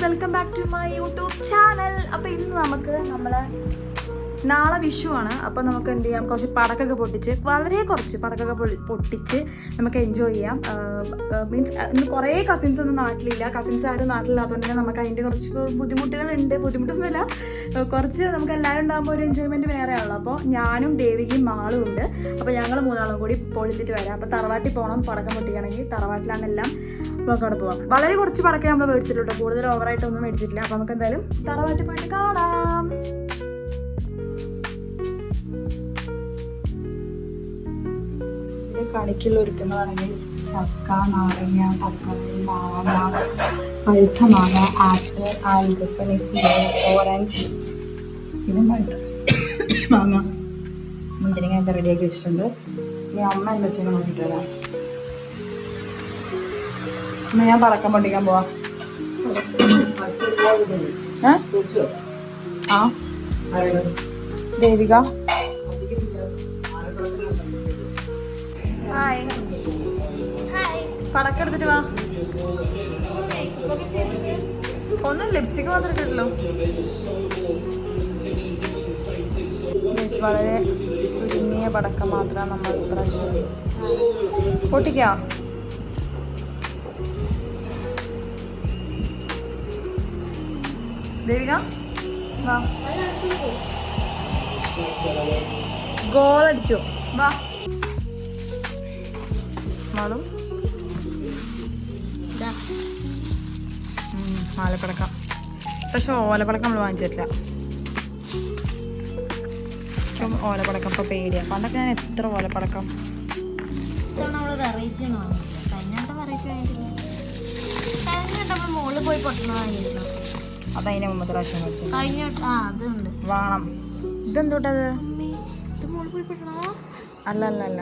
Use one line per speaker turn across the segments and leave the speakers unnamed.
Welcome back to my YouTube channel. അപ്പോൾ ഇന്ന് നമുക്ക് നാളെ വിഷുവാണ്. അപ്പോൾ നമുക്ക് എന്ത് ചെയ്യാം, കുറച്ച് പടക്കൊക്കെ പൊട്ടിച്ച്, വളരെ കുറച്ച് പടക്കൊക്കെ പൊട്ടിച്ച് നമുക്ക് എൻജോയ് ചെയ്യാം. മീൻസ് ഇന്ന് കുറേ കസിൻസ് ഒന്നും നാട്ടിലില്ല. കസിൻസ് ആരും നാട്ടിലില്ലാത്തതുകൊണ്ട് തന്നെ നമുക്ക് അതിൻ്റെ കുറച്ച് ബുദ്ധിമുട്ടുകളുണ്ട്. ബുദ്ധിമുട്ടൊന്നുമില്ല, കുറച്ച് നമുക്ക് എല്ലാവരും ഉണ്ടാകുമ്പോൾ ഒരു എൻജോയ്മെൻറ്റ് വേറെയാണല്ലോ. അപ്പോൾ ഞാനും ദേവികയും മാളും ഉണ്ട്. അപ്പോൾ ഞങ്ങൾ മൂന്നാളും കൂടി പൊളിച്ചിട്ട് വരാം. അപ്പോൾ തറവാട്ടിൽ പോകണം. പടക്കം പൊട്ടിക്കുകയാണെങ്കിൽ തറവാട്ടിലാണ് എല്ലാം. നമുക്ക് അവിടെ പോകാം. വളരെ കുറച്ച് പടക്കം നമ്മൾ മേടിച്ചിട്ടുണ്ട്, കൂടുതൽ ഓവറായിട്ടൊന്നും മേടിച്ചിട്ടില്ല. അപ്പോൾ നമുക്ക് എന്തായാലും തറവാട്ടിൽ പോയിട്ട് കാണാം. കണിക്കുള്ള ഒരുക്കുന്നതാണെങ്കിൽ ചക്ക, നാരങ്ങ, തക്കാളി, മാങ്ങ, പഴുത്ത മാങ്ങ, ആപ്പിൾ, ഓറഞ്ച്, ഇതും പഴുത്ത മാങ്ങ, മുന്തിരിങ്ങ ഒക്കെ റെഡിയാക്കി വെച്ചിട്ടുണ്ട്. ഈ അമ്മ എന്താ ചെയ്യുന്നത് നോക്കിയിട്ട് വരാം. എന്നാ ഞാൻ പടക്കം പൊട്ടിക്കാൻ പോവാം. ആ ദേവിക പടക്കം എടുത്തിട്ട് വാ. ഒന്നും ലിപ്സ്റ്റിക് മാത്രം ഇട്ടിട്ടല്ലോ. വളരെ ചുരുങ്ങിയ പടക്കം മാത്രം നമ്മൾ പ്രാവശ്യം പൊട്ടിക്കാം. ദേവിക വാ, ഗോൾ അടിച്ചോ വാ. മാളും ആലപ്പടക്കം, പക്ഷെ ഓലപ്പടക്കം നമ്മൾ വാങ്ങിച്ചിട്ടില്ല. ഇപ്പം ഓലപ്പടക്കം ഇപ്പം പേടിയാണ്. പണ്ടൊക്കെ ഞാൻ എത്ര ഓലപ്പടക്കം അതതിനെ മുമ്പത്തെ പ്രാവശ്യം മേടിച്ചു വേണം. ഇതെന്തോട്ടത്? അല്ല അല്ല അല്ല,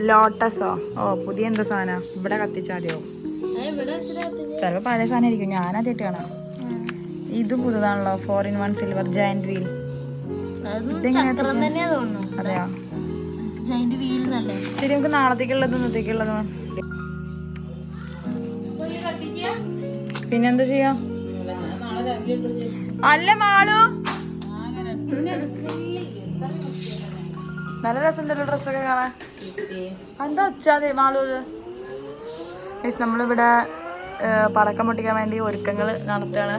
ലോട്ടസോ? ഓ പുതിയ എന്തോ സാധനം. ഇവിടെ കത്തിച്ചാതെയോ? ചിലപ്പോൾ പഴയ സാധനം ആയിരിക്കും. ഞാനാദ്യമായിട്ട് കാണാം. ഇതും പുതുതാണല്ലോ, 4-in-1 സിൽവർ ജയന്റ് വീൽ. അതെയോ? ശരി, നമുക്ക് നാളത്തേക്കുള്ളതും ഇന്നത്തേക്കുള്ളതും. പിന്നെന്താ ചെയ്യാ? അല്ല മാളു, നല്ല രസമുണ്ടല്ലോ ഡ്രസ്സൊക്കെ കാണാൻ. എന്താ വെച്ചാൽ മാളു, നമ്മളിവിടെ പടക്കം പൊട്ടിക്കാൻ വേണ്ടി ഒരുക്കങ്ങൾ നടത്തുകയാണ്.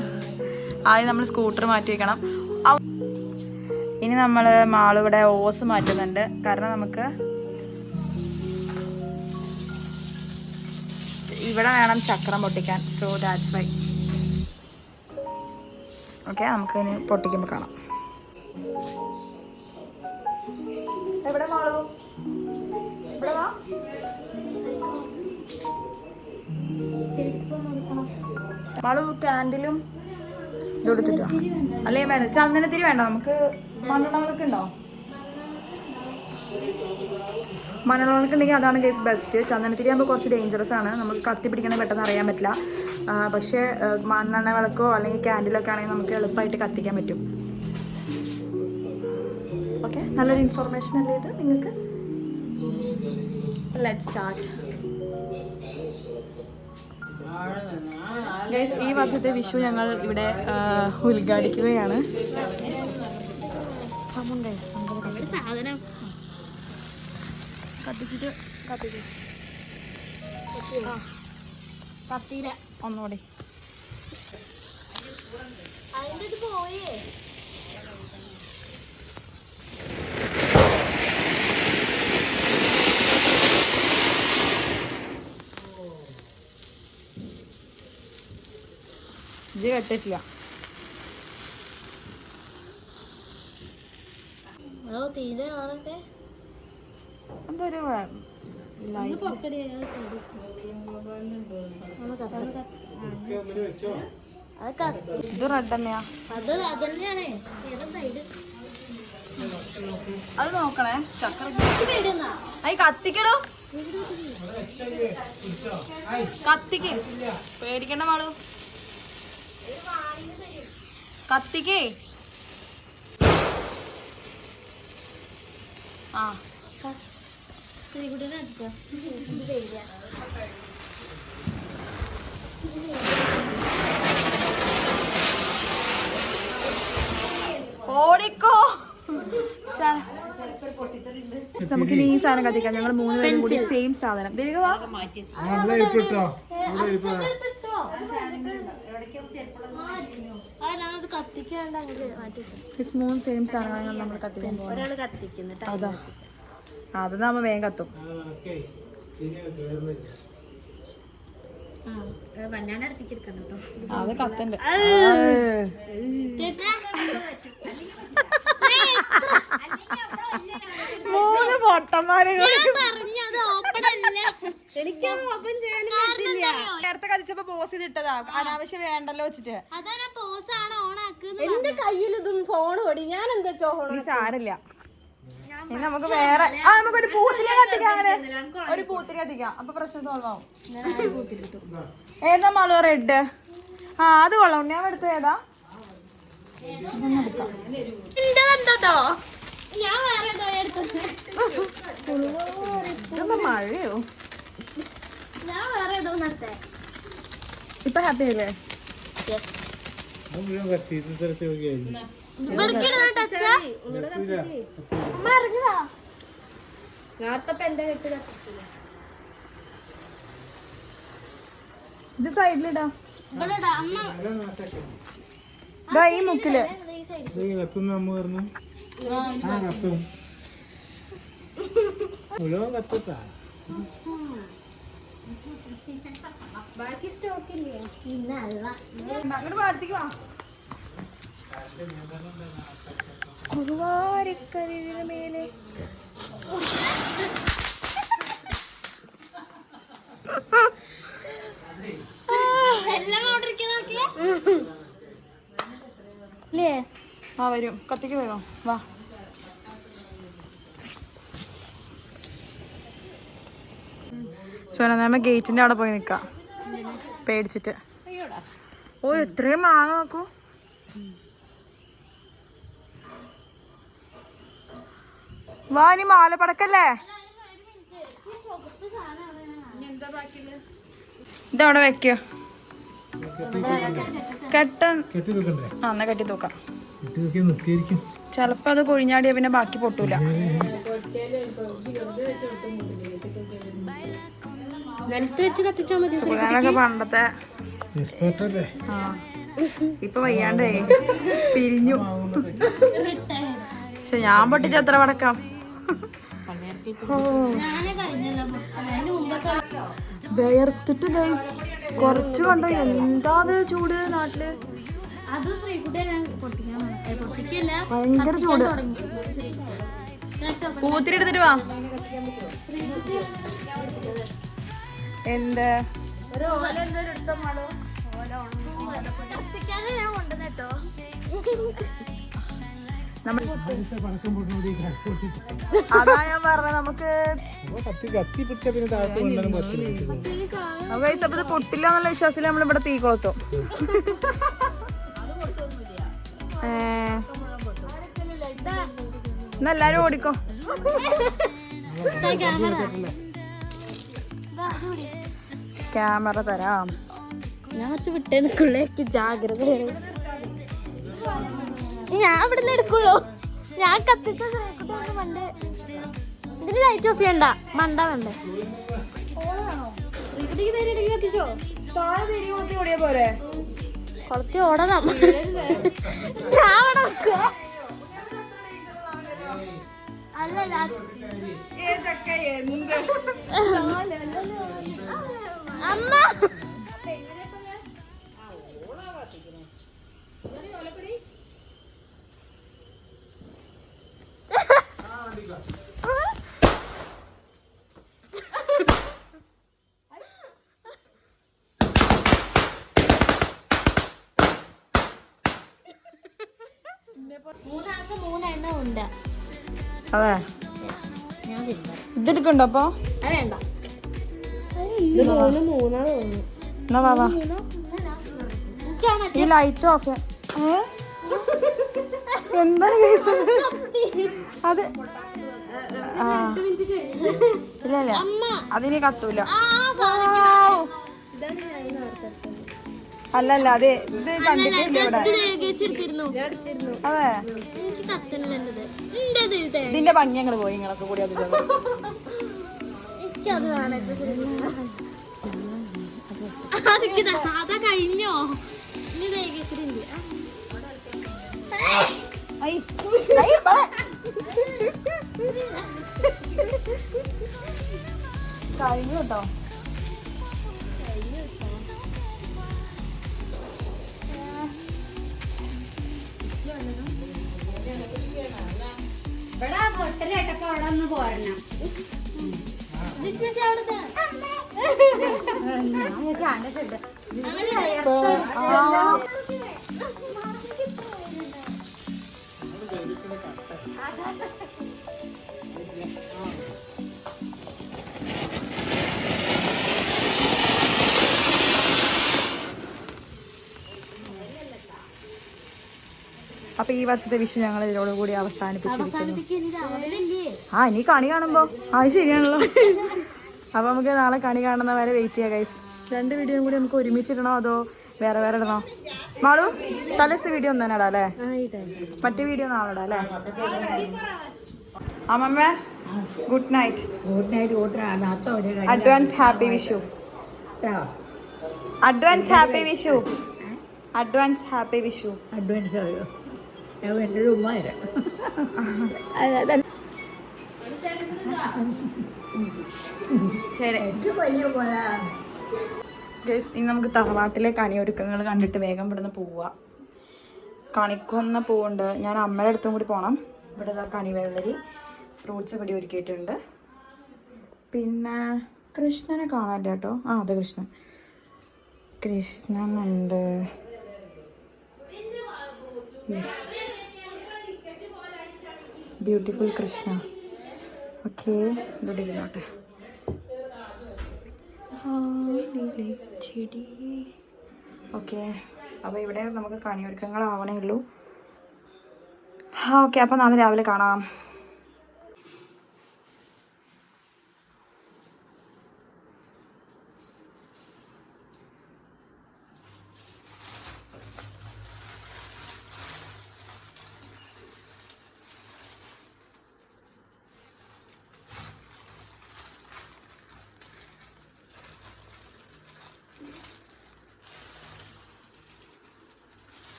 ആദ്യം നമ്മൾ സ്കൂട്ടർ മാറ്റി വയ്ക്കണം. ഇനി നമ്മൾ മാളിവിടെ ഓസ് മാറ്റുന്നുണ്ട്, കാരണം നമുക്ക് ഇവിടെ വേണം ചക്രം പൊട്ടിക്കാൻ. So that's why. ഓക്കെ, നമുക്ക് ഇനി പൊട്ടിക്കുമ്പോൾ കാണാം. എവിടെ മാളു? ഇവിടെ വാ. മാളു ക്യാൻഡിലും ഇത് കൊടുത്തിട്ടോ? അല്ലെങ്കിൽ വേണ്ട, ചന്ദനത്തിരി വേണ്ട. നമുക്ക് മണ്ണെണ്ണ ഉണ്ടോ? മണ്ണെണ്ണ ഉണ്ടെങ്കിൽ അതാണ് കേസ് ബെസ്റ്റ്. ചന്ദനത്തിരി ആകുമ്പോൾ കുറച്ച് ഡേഞ്ചറസ് ആണ്, നമുക്ക് കത്തി പിടിക്കണമെങ്കിൽ പെട്ടെന്ന് അറിയാൻ പറ്റില്ല. പക്ഷേ മണ്ണെണ്ണ വിളക്കോ അല്ലെങ്കിൽ ക്യാൻഡിലൊക്കെ ആണെങ്കിൽ നമുക്ക് എളുപ്പമായിട്ട് കത്തിക്കാൻ പറ്റും. ഓക്കെ, നല്ലൊരു ഇൻഫർമേഷൻ അല്ലേ ഇത് നിങ്ങൾക്ക്? Let's start. ഗൈസ്, ഈ വർഷത്തെ വിഷു ഞങ്ങൾ ഇവിടെ ഉദ്ഘാടിക്കുകയാണ്. ഒന്നുകൂടി ഇത് കെട്ടിട്ടില്ല. എന്തൊരു ഇത് റെഡ് തന്നെയാ. അത് നോക്കണേ, ചക്കര കത്തിക്കടോ, കത്തിക്ക്. പേടിക്കണ്ട മാളു, കത്തിക്കേ. ആ ഓടിക്കോ. നമുക്ക് ഈ സാധനം കത്തിക്കാം. ഞങ്ങൾ 3 പേരും കൂടി സെയിം സാധനം. സെയിം സാധനങ്ങൾ നമ്മൾ കത്തിക്കാൻ പോകുന്നത്. അതാ അത് നമ്മ വേഗം കത്തും. അത് കത്തണ്ട്. മൂന്ന് പൊട്ടന്മാര് നേരത്തെ കത്തിച്ചപ്പോ പോസ് ചെയ്തിട്ടതാ. അനാവശ്യം വേണ്ടല്ലോ വെച്ചിട്ട്.
എന്റെ കയ്യിൽ ഇതും ഫോൺ ഓടി. ഞാൻ എന്താ ചോദിച്ചു?
സാരില്ല. ഇനി നമുക്ക് വേറെ നമുക്കൊരു പൂത്തിരി കത്തിക്കാം. അങ്ങനെ ഒരു പൂത്തിരി കത്തിക്കാം. അപ്പൊ പ്രശ്നം സോൾവ് ആവും. ഏതാ മാളു റെഡ്? അത് കൊള്ളാം. ഞാൻ എടുത്തത് ഏതാ? മഴയോ? ഇപ്പൊ ഹാപ്പി അല്ലേ? ഇത് സൈഡിലിടാം. ഈ മുക്കില്
ബാക്കി സ്റ്റോക്കില്ലേ?
അങ്ങോട്ട് വാർത്തിക്ക് വാ. കുറുവാരിക്കരിയുടെ മേലെ വരും. കത്തിക്ക് വേഗം വാ. സോന നമ്മ ഗേറ്റിന്റെ അവിടെ പോയി നിക്കാം പേടിച്ചിട്ട്. ഓ എത്രയും മാങ്ങ നോക്കൂ. വാ നീ മാല പടക്കല്ലേ. ഇതവിടെ വെക്കോ. എന്നാ കെട്ടി തൂക്കാം. ചെലപ്പോ അത് കൊഴിഞ്ഞാടിയ പിന്നെ ബാക്കി പൊട്ടൂല. സുഖാനൊക്കെ പണ്ടത്തെ. ഇപ്പൊ വയ്യാണ്ടേ പിരിഞ്ഞു. പക്ഷെ ഞാൻ പൊട്ടിച്ച എത്ര പടക്കാം. വേർത്തിട്ട് ഗൈസ് കൊറച്ച് കണ്ടോ. എന്താ ചൂട് നാട്ടില്. ഭയങ്കര ചൂട്. പൂത്തിരി എടുത്തിട്ട് വാ. എന്ത് അതാ ഞാൻ പറഞ്ഞ നമുക്ക് പൊട്ടില്ല എന്നുള്ള വിശ്വാസത്തിൽ നമ്മൾ ഇവിടെ തീ കൊളുത്തും. എല്ലാരും ഓടിക്കോ. ക്യാമറ തരാം.
ഞാൻ വെച്ച് വിട്ടേ നിക്കുള്ളേക്ക് ജാഗ്രത. ഞാൻ ഇവിടുന്ന് എടുക്കുള്ളൂ. ഞാൻ കത്തിച്ച മണ്ടേ. ഇതിന് ലൈറ്റ് ഓഫ് ചെയ്യണ്ട. മണ്ട വേണ്ടേ? കത്തിച്ചോ.
പോരെ
കൊളത്തി ഓടണം. അല്ലല്ല അമ്മ മൂന്നെണ്ണം ഉണ്ട്.
അതെ ഇതെടുക്കണ്ടോ അപ്പൊ?
വേണ്ട.
ഈ ലൈറ്റ് ഓഫ്. എന്താണ് അത്? ഇല്ല അതിന് കത്തൂല. അല്ലല്ല അതെ ഇത് കണ്ടിട്ടില്ല ഇവിടെ. അതെ ഇതിന്റെ ഭംഗി ഞങ്ങള് പോയി നിങ്ങളൊക്കെ കൂടി അത്
കഴിഞ്ഞോ
കഴിഞ്ഞു കേട്ടോ.
ഇവിടെ പൊട്ടലേട്ടപ്പോ അവിടെ ഒന്ന് പോരണം.
അപ്പൊ ഈ വർഷത്തെ വിഷു ഞങ്ങൾ ഇതിനോടുകൂടി അവസാനിപ്പിച്ചിരിക്കുന്നു. ആ ഇനി കണി കാണുമ്പോ അത് ശരിയാണല്ലോ. അപ്പൊ നമുക്ക് നാളെ കണി കാണുന്ന വരെ വെയിറ്റ് ചെയ്യാം ഗൈസ്. 2 വീഡിയോയും കൂടി നമുക്ക് ഒരുമിച്ചിടണോ അതോ വേറെ വേറെ ഇടണോ? മാളു തലേത്തെ വീഡിയോ ഒന്ന് തന്നെ ഇടാം അല്ലേ? മറ്റേ വീഡിയോ നാളെ ഇടാം അല്ലേ? അമ്മമ്മ good night. Advance happy Vishu. Advance happy Vishu. Advance happy Vishu. ശരി ഇനി നമുക്ക് തറവാട്ടിലെ കണിയൊരുക്കങ്ങൾ കണ്ടിട്ട് വേഗം ഇവിടുന്ന് പോവുക. കണിക്കൊന്ന പൂവുണ്ട്. ഞാൻ അമ്മയുടെ അടുത്തും കൂടി പോകണം. ഇവിടെ കണി വെള്ളരി ഫ്രൂട്ട്സ് ഇവിടെ ഒരുക്കിയിട്ടുണ്ട്. പിന്നെ കൃഷ്ണനെ കാണാനില്ല കേട്ടോ. ആ അതെ കൃഷ്ണനുണ്ട്. Yes beautiful Krishna. ഓക്കെ ഇവിടെ ഇരുന്നോട്ടെ. ചെടി ഓക്കെ. അപ്പോൾ ഇവിടെ നമുക്ക് കണിയൊരുക്കങ്ങളാവണേ ഉള്ളൂ. ഓക്കെ അപ്പോൾ നാളെ രാവിലെ കാണാം.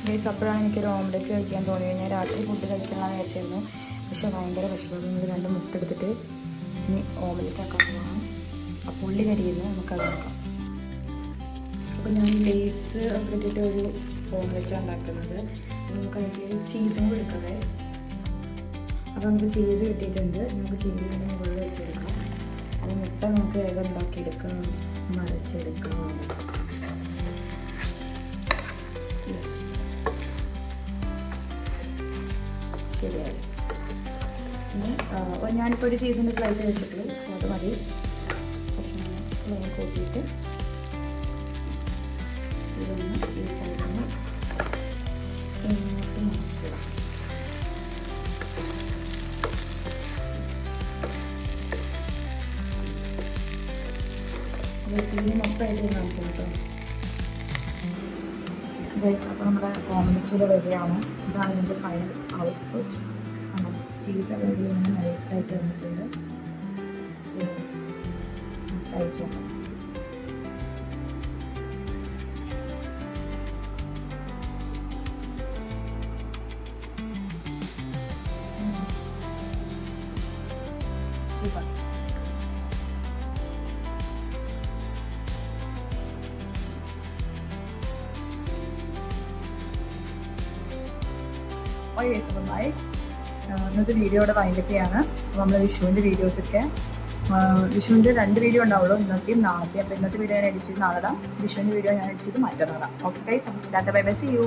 ഗൈസ് അപ്പോഴാണ് എനിക്കൊരു ഓംലെറ്റ് കഴിക്കാൻ തോന്നിയത്. ഞാൻ രാത്രി ഫുഡ് കഴിക്കണമെന്ന് വിചാരിച്ചിരുന്നു. പക്ഷെ ഭയങ്കര വിശപ്പ്. നമ്മൾ 2 മുട്ട എടുത്തിട്ട് ഇനി ഓംലെറ്റ് ആക്കാൻ പോകണം. അപ്പോൾ ഉള്ളി കരിയുന്നു നമുക്കത് നോക്കാം. അപ്പോൾ ഞാൻ ലേസ് ഒക്കെ ഇട്ടിട്ട് ഒരു ഓംലെറ്റ് ഉണ്ടാക്കുന്നത്. നമുക്ക് അതിൽ ചീസും കൂടി എടുക്കാം ഗൈസ്. അപ്പോൾ നമുക്ക് ചീസ് കിട്ടിയിട്ടുണ്ട്. നമുക്ക് ചീസ് മുകളിൽ വെച്ചെടുക്കാം. അത് മുട്ട നമുക്ക് വേഗം ഉണ്ടാക്കിയെടുക്കാം, മറിച്ചെടുക്കാം. ശരിയായി. ഇനി ഞാനിപ്പോൾ ഒരു ചീസിൻ്റെ സ്ലൈസ് വെച്ചിട്ട് അത് മതി. പക്ഷേ കൂട്ടിയിട്ട് ഇതൊന്ന് ചീസായിട്ടൊന്ന് ഇങ്ങോട്ട് മുറിച്ചിടാം. സീനി മൊത്തമായിട്ട് കാണിച്ചു കേട്ടോ ഗൈസ്. അപ്പോൾ നമ്മുടെ ഓംലെറ്റ് വരികയാണ്. ഇതാണ് ഇതിൻ്റെ ഫൈനൽ ഔട്ട്പുട്ട്. ചീസ് ഒക്കെ ഇങ്ങനെ മെൽട്ടായിട്ട് വന്നിട്ടുണ്ട്. സോ കഴിച്ചു നോക്കാം. സൂപ്പർ. ബൈ. ഇന്നത്തെ വീഡിയോയുടെ വൈൻഡപ്പ് ചെയ്യാണ്. അപ്പോൾ നമ്മൾ വിഷുവിൻ്റെ വീഡിയോസൊക്കെ വിഷുവിൻ്റെ 2 വീഡിയോ ഉണ്ടാവുള്ളൂ, ഇന്നത്തെയും നാളത്തെയും. അപ്പോൾ ഇന്നത്തെ വീഡിയോ ഞാൻ എഡിറ്റ് ചെയ്ത് നാളെ ഇടാം. വിഷുവിൻ്റെ വീഡിയോ ഞാൻ എഡിറ്റ് ചെയ്ത് മറ്റന്നാളാം. Okay guys, tata bye bye, see U.